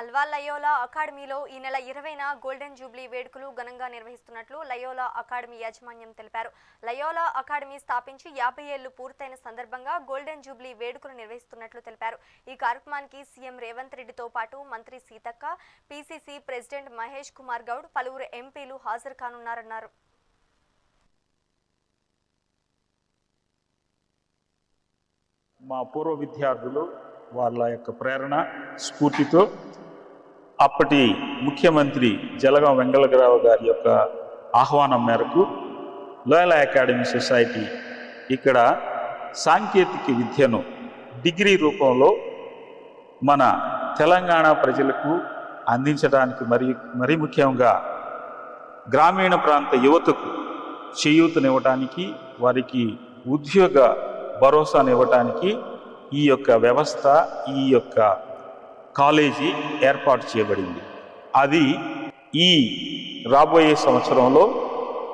Alva Loyola అకాడమీలో ఈ నెల 20న గోల్డెన్ జూబ్లీ వేడుకలు ఘనంగా నిర్వహిస్తున్నట్లు లయోలా అకాడమీ యాజమాన్యం తెలిపారు. లయోలా అకాడమీ స్థాపించి 50 ఏళ్లు పూర్తయిన సందర్భంగా గోల్డెన్ జూబ్లీ వేడుకలు నిర్వహిస్తున్నట్లు తెలిపారు. ఈ కార్యక్రమానికి సీఎం రేవంత్ రెడ్డితో పాటు మంత్రి సీతక్క, పీసీసీ ప్రెసిడెంట్ మహేష్ కుమార్ గౌడ్, పలువురు ఎంపీలు హాజరు కానున్నారన్నారు. మా పూర్వ విద్యార్థులు వాళ్ళ యొక్క ప్రేరణ స్ఫూర్తితో అప్పటి ముఖ్యమంత్రి జలగం వెంగళరావు గారి యొక్క ఆహ్వానం మేరకు లోయలా అకాడమీ సొసైటీ ఇక్కడ సాంకేతిక విద్యను డిగ్రీ రూపంలో మన తెలంగాణ ప్రజలకు అందించడానికి మరీ ముఖ్యంగా గ్రామీణ ప్రాంత యువతకు చేయూతనివ్వడానికి, వారికి ఉద్యోగ భరోసానివ్వటానికి ఈ యొక్క వ్యవస్థ, ఈ యొక్క కాలేజీ ఏర్పాటు చేయబడింది. అది ఈ రాబోయే సంవత్సరంలో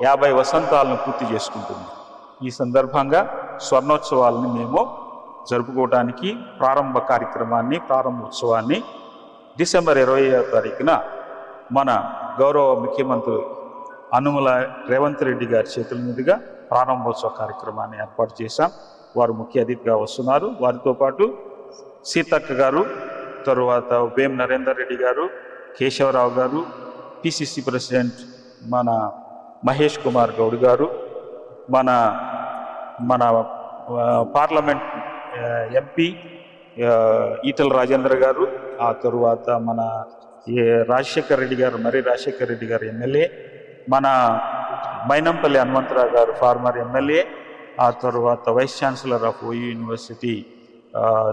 50 వసంతాలను పూర్తి చేసుకుంటుంది. ఈ సందర్భంగా స్వర్ణోత్సవాలను మేము జరుపుకోవడానికి ప్రారంభోత్సవాన్ని డిసెంబర్ 20వ తారీఖున మన గౌరవ ముఖ్యమంత్రి అనుముల రేవంత్ రెడ్డి గారి చేతుల మీదుగా ప్రారంభోత్సవ కార్యక్రమాన్ని ఏర్పాటు చేశాం. వారు ముఖ్య అతిథిగా వస్తున్నారు. వారితో పాటు సీతక్క గారు, తరువాత వేం నరేందర్ రెడ్డి గారు, కేశవరావు గారు, పిసిసి ప్రెసిడెంట్ మన మహేష్ కుమార్ గౌడ్ గారు, మన పార్లమెంట్ ఎంపీ ఈటల రాజేంద్ర గారు, ఆ తరువాత మన రాజశేఖర్ రెడ్డి గారు ఎమ్మెల్యే, మన మైనంపల్లి హనుమంతరావు గారు ఫార్మర్ ఎమ్మెల్యే, ఆ తర్వాత vice chancellor of OU university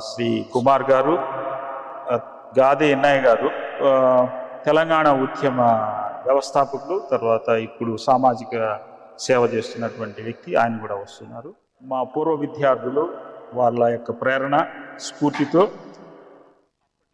Shri Kumar గారు, గాదే ఎన్నయ్య గారు, తెలంగాణ ఉద్యమ వ్యవస్థాపకులు, తర్వాత ఇప్పుడు సామాజిక సేవ చేస్తున్నటువంటి వ్యక్తి, ఆయన కూడా వస్తున్నారు. మా పూర్వ విద్యార్థులు వాళ్ళ యొక్క ప్రేరణ స్ఫూర్తితో